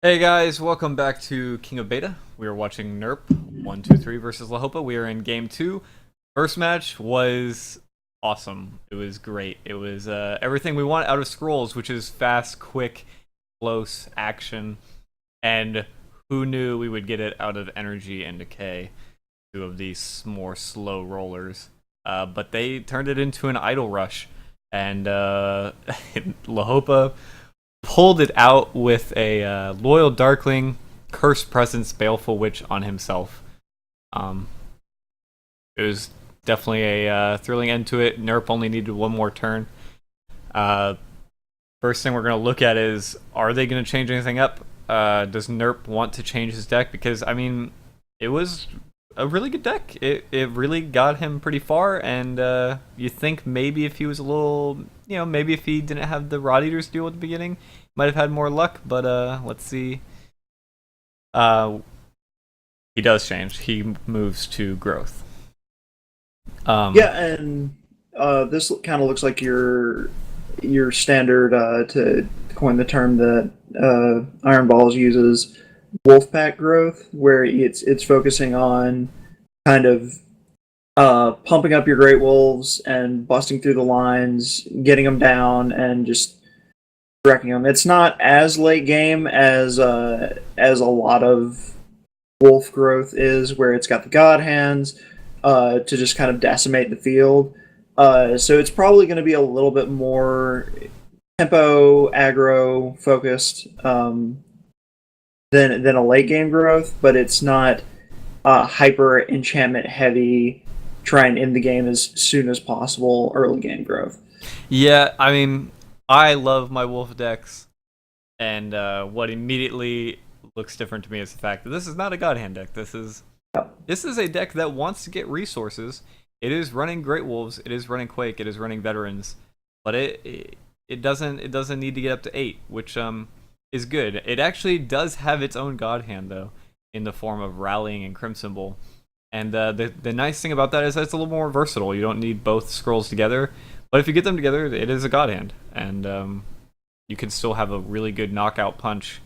Hey guys, welcome back to King of Beta. We are watching NERP 123 versus Lahopaa. We are in game 2. First match was awesome. It was great. It was everything we want out of Scrolls, which is fast, quick, close action. And who knew we would get it out of Energy and Decay, two of these more slow rollers. But they turned it into an idle rush. And Lahopaa pulled it out with a Loyal Darkling, Cursed Presence, Baleful Witch on himself. It was definitely a thrilling end to it. NERP only needed one more turn. First thing we're going to look at is, are they going to change anything up? Does NERP want to change his deck? Because, I mean, it was a really good deck. It really got him pretty far, and you think maybe if he was a little, maybe if he didn't have the Rod Eaters deal at the beginning, might have had more luck, but let's see. He does change. He moves to Growth. Yeah, and this kind of looks like your standard, to coin the term that Iron Balls uses, Wolfpack growth, where it's focusing on kind of pumping up your Great Wolves and busting through the lines, getting them down, and just wrecking them. It's not as late game as a lot of Wolf growth is, where it's got the God Hands to just kind of decimate the field. So it's probably going to be a little bit more tempo aggro focused than a late game growth, but it's not hyper enchantment heavy. Try and end the game as soon as possible. Early game growth. Yeah, I mean, I love my Wolf decks, and what immediately looks different to me is the fact that this is not a God Hand deck. This is a deck that wants to get resources. It is running Great Wolves. It is running Quake. It is running Veterans, but it doesn't need to get up to 8, which is good. It actually does have its own God Hand though, in the form of Rallying and Crimson Bowl. And the nice thing about that is that it's a little more versatile. You don't need both scrolls together, but if you get them together, it is a God Hand, and you can still have a really good knockout punch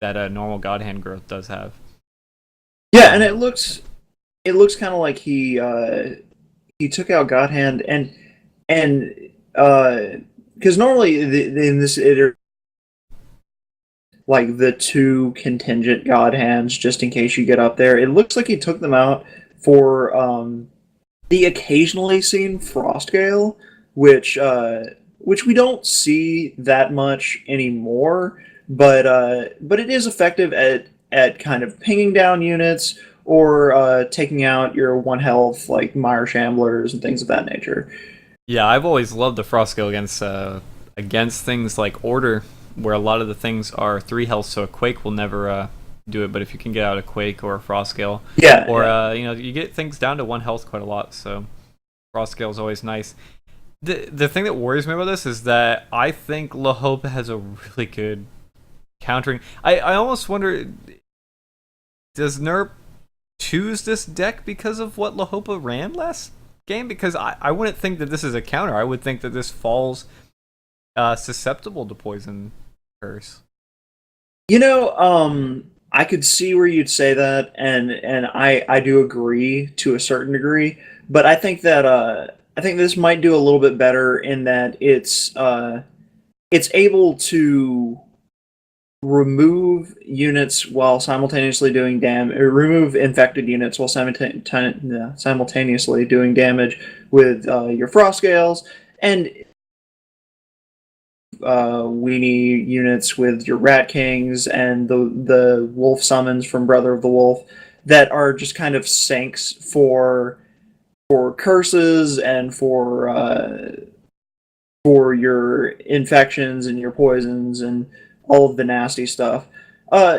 that a normal God Hand growth does have. Yeah, and it looks kind of like he took out God Hand and because normally in this iteration, like the two contingent God Hands, just in case you get up there. It looks like he took them out for the occasionally seen Frostgale, which we don't see that much anymore, but it is effective at kind of pinging down units or taking out your one health like Mire Shamblers and things of that nature. Yeah, I've always loved the Frostgale against things like Order, where a lot of the things are 3 health, so a Quake will never do it. But if you can get out a Quake or a Frostgale, Yeah, or yeah. you get things down to 1 health quite a lot. So Frostgale is always nice. The thing that worries me about this is that I think Lahopaa has a really good countering. I almost wonder, does NERP choose this deck because of what Lahopaa ran last game? Because I wouldn't think that this is a counter. I would think that this falls susceptible to Poison Curse. I could see where you'd say that, and I do agree to a certain degree, but I think this might do a little bit better in that it's able to remove units while simultaneously doing damage, remove infected units while simultaneously doing damage with your Frost Gales, and weenie units with your Rat Kings and the Wolf summons from Brother of the Wolf that are just kind of sinks for curses and for your infections and your poisons and all of the nasty stuff.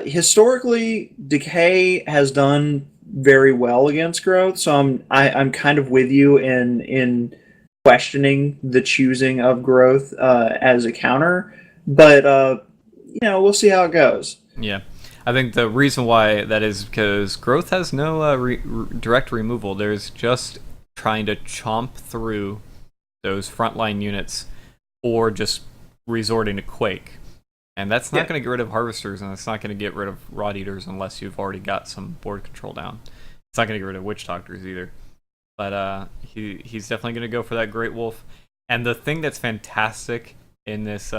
Historically, Decay has done very well against growth, so I'm kind of with you in questioning the choosing of growth as a counter, but we'll see how it goes. Yeah. I think the reason why that is because Growth has no direct removal. There's just trying to chomp through those frontline units or just resorting to Quake. And that's not going to get rid of Harvesters, and it's not going to get rid of Rod Eaters unless you've already got some board control down. It's not going to get rid of Witch Doctors either. But he's definitely going to go for that Great Wolf. And the thing that's fantastic in this,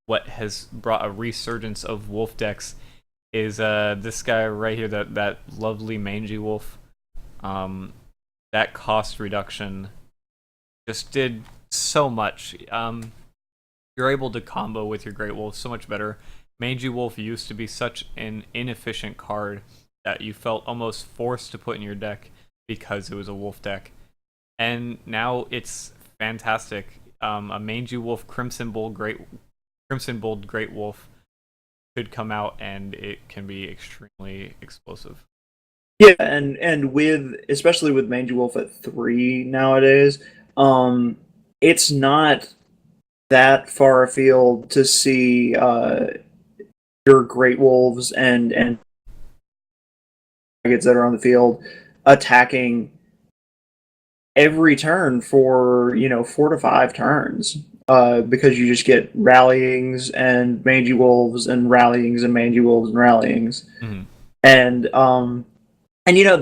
what has brought a resurgence of wolf decks, is this guy right here, that lovely mangy wolf. That cost reduction just did so much. You're able to combo with your Great Wolf so much better. Mangy Wolf used to be such an inefficient card that you felt almost forced to put in your deck because it was a wolf deck. And now it's fantastic. A Mangy Wolf Crimson Bold Great Wolf could come out, and it can be extremely explosive. Yeah, and especially with Mangy Wolf at 3 nowadays, it's not that far afield to see your Great Wolves and targets that are on the field attacking every turn for 4 to 5 turns, because you just get rallyings and Mangy Wolves and rallyings and Mangy Wolves and rallyings. Mm-hmm. And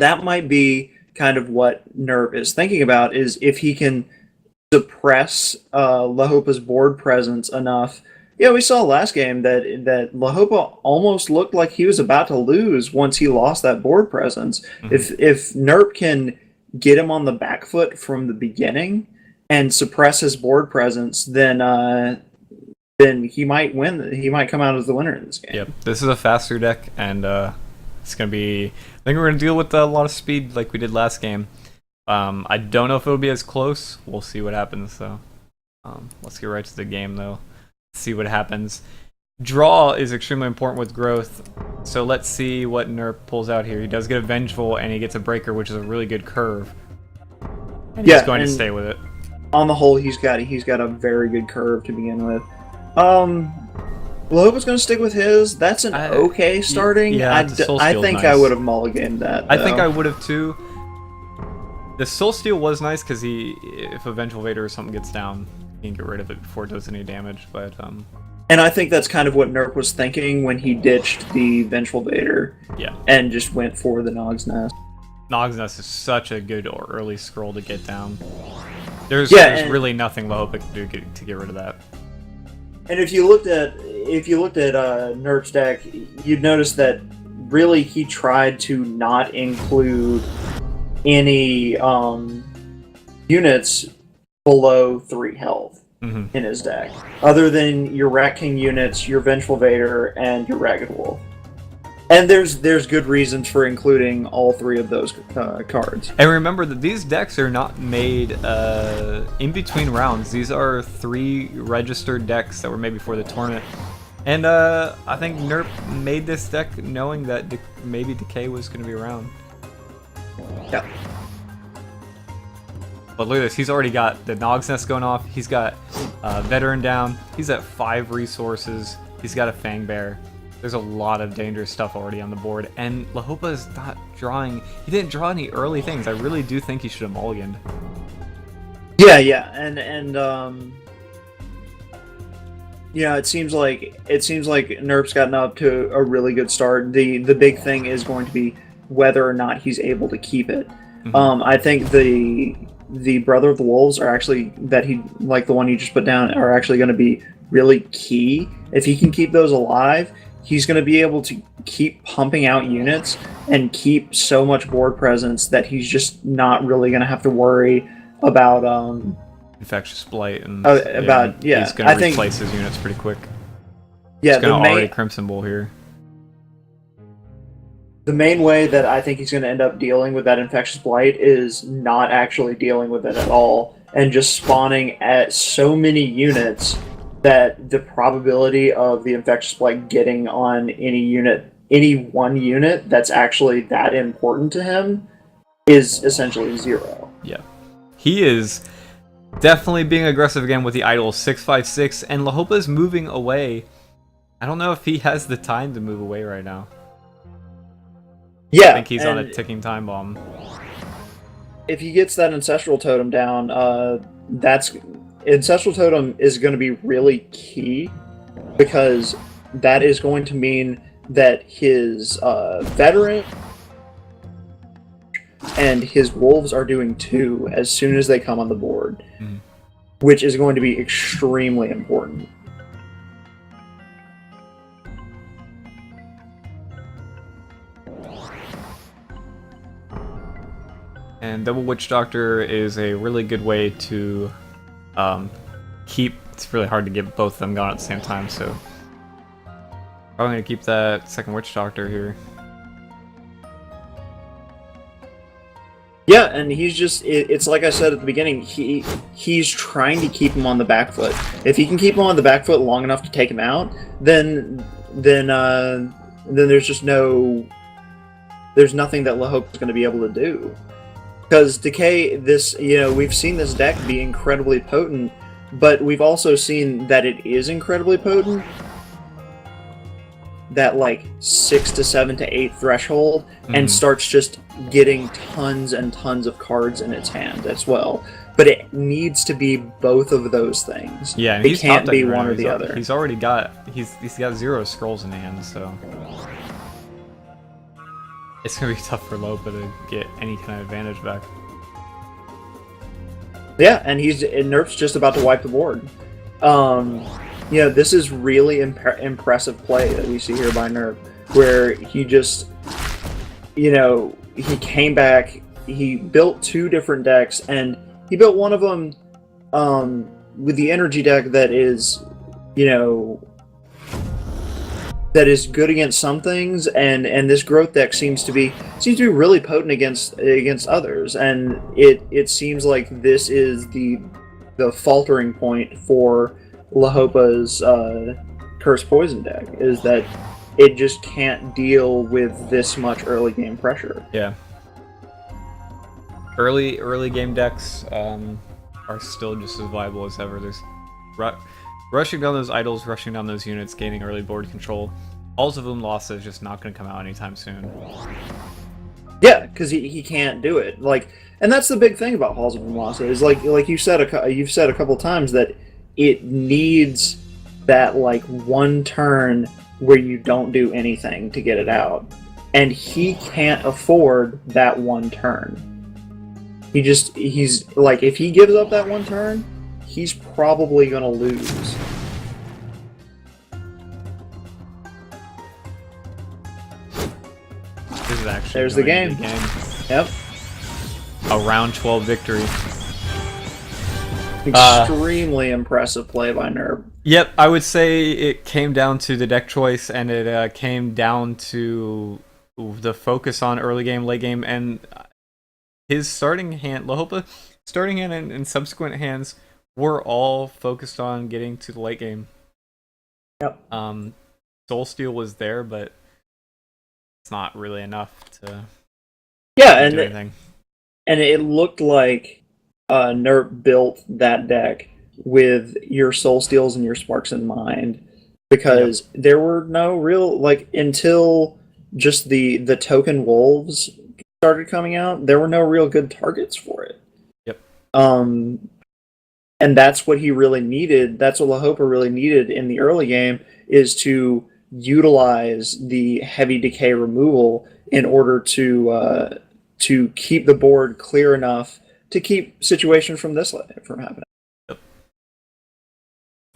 that might be kind of what Nerp is thinking about, is if he can suppress Lahopaa's board presence enough. Yeah, we saw last game that Lahopaa almost looked like he was about to lose once he lost that board presence. Mm-hmm. If Nerp can get him on the back foot from the beginning and suppress his board presence, then he might win. He might come out as the winner in this game. Yep, this is a faster deck, and it's gonna be. I think we're gonna deal with a lot of speed like we did last game. I don't know if it'll be as close. We'll see what happens, though. Let's get right to the game, though. See what happens. Draw is extremely important with growth, so let's see what Nerp pulls out here. He does get a Vengeful, and he gets a Breaker, which is a really good curve. And he's going to stay with it. On the whole, he's got a very good curve to begin with. Lahopaa's going to stick with his. That's an okay starting. Yeah, I think nice. I would have mulliganed that, though. I think I would have, too. The Soul Steal was nice because if a Vengeful Vader or something gets down, he can get rid of it before it does any damage. But and I think that's kind of what Nerp was thinking when he ditched the Vengeful Vader. Yeah. And just went for the Nog's Nest. Nog's Nest is such a good early scroll to get down. There's really nothing Lahopaa can do to get rid of that. And if you looked at Nerp's deck, you'd notice that really he tried to not include any units below 3 health in his deck, other than your Rat King units, your Vengeful Vader, and your Ragged Wolf. And there's good reasons for including all 3 of those cards. And remember that these decks are not made in between rounds. These are 3 registered decks that were made before the tournament. And I think Nerp made this deck knowing that maybe Decay was going to be around. Yeah. But look at this, he's already got the Nog's Nest going off, he's got Veteran down, he's at 5 resources, he's got a Fang Bear. There's a lot of dangerous stuff already on the board, and Lahopaa is not drawing, he didn't draw any early things. I really do think he should have mulliganed. Yeah, and it seems like Nerp's gotten up to a really good start. The big thing is going to be whether or not he's able to keep it. Mm-hmm. I think the Brother of the Wolves are actually, like the one you just put down, are actually going to be really key. If he can keep those alive, he's going to be able to keep pumping out units and keep so much board presence that he's just not really going to have to worry about Infectious Blight and he's going to replace his units pretty quick. Yeah, he's going to already Crimson Bull here. The main way that I think he's going to end up dealing with that Infectious Blight is not actually dealing with it at all, and just spawning at so many units that the probability of the Infectious Blight getting on any one unit that's actually that important to him is essentially 0. Yeah. He is definitely being aggressive again with the idol 656, and Lahopaa is moving away. I don't know if he has the time to move away right now. Yeah, I think he's on a ticking time bomb. If he gets that Ancestral Totem down, Ancestral Totem is going to be really key because that is going to mean that his veteran and his wolves are doing 2 as soon as they come on the board, which is going to be extremely important. And Double Witch Doctor is a really good way to keep. It's really hard to get both of them going at the same time, so probably gonna keep that second Witch Doctor here. Yeah, and he's just, it's like I said at the beginning, he's trying to keep him on the back foot. If he can keep him on the back foot long enough to take him out, then there's just there's nothing that Lahopa's going to be able to do. Because Decay, we've seen this deck be incredibly potent, but we've also seen that it is incredibly potent. That like 6 to 7 to 8 threshold, and starts just getting tons and tons of cards in its hand as well. But it needs to be both of those things. Yeah, and it can't be one or the other. He's already got he's got 0 scrolls in hand, so it's gonna be tough for Lopa to get any kind of advantage back. Yeah, and Nerf's just about to wipe the board. This is really impressive play that we see here by Nerf, where he just, he came back, he built 2 different decks, and he built one of them with the energy deck that is, that is good against some things, and this growth deck seems to be really potent against others, and it seems like this is the faltering point for Lahopa's Curse Poison deck, is that it just can't deal with this much early game pressure. Yeah. Early game decks are still just as viable as ever. There's rushing down those idols, rushing down those units, gaining early board control. Halls of Umlasa is just not going to come out anytime soon. Yeah, because he can't do it. And that's the big thing about Halls of Umlasa is like you've said a couple times that it needs that one turn where you don't do anything to get it out, and he can't afford that one turn. He's if he gives up that one turn, he's probably gonna lose. This is actually there's the game. Yep. A round 12 victory. Extremely impressive play by Nerf. Yep, I would say it came down to the deck choice, and it came down to the focus on early game, late game, and his starting hand, Lahopa, starting hand and subsequent hands were all focused on getting to the late game. Yep. Soul Steel was there, but it's not really enough to do anything. And it looked like Nerf built that deck with your Soul Steals and your Sparks in mind, because there were no real, until just the token wolves started coming out, there were no real good targets for it. Yep. And that's what he really needed. That's what Lahopa really needed in the early game, is to utilize the heavy decay removal in order to keep the board clear enough to keep situations from happening. Yep.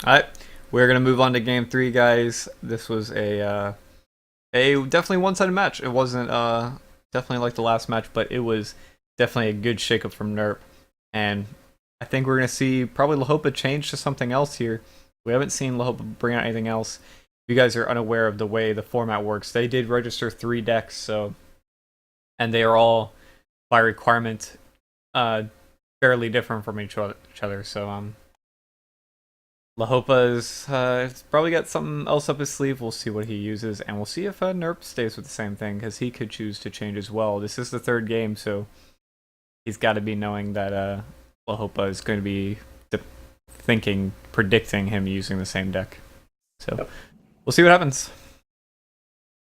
Alright, we're gonna move on to game 3, guys. This was a definitely one-sided match. It wasn't definitely like the last match, but it was definitely a good shakeup from Nerp. And I think we're gonna see probably Lahopa change to something else here. We haven't seen Lahopa bring out anything else. If you guys are unaware of the way the format works, they did register 3 decks, and they are all by requirement fairly different from each other. So Lahopa's probably got something else up his sleeve. We'll see what he uses, and we'll see if Nerp stays with the same thing, because he could choose to change as well. This is the 3rd game, so he's got to be knowing that Lahopa is going to be predicting him using the same deck. So we'll see what happens.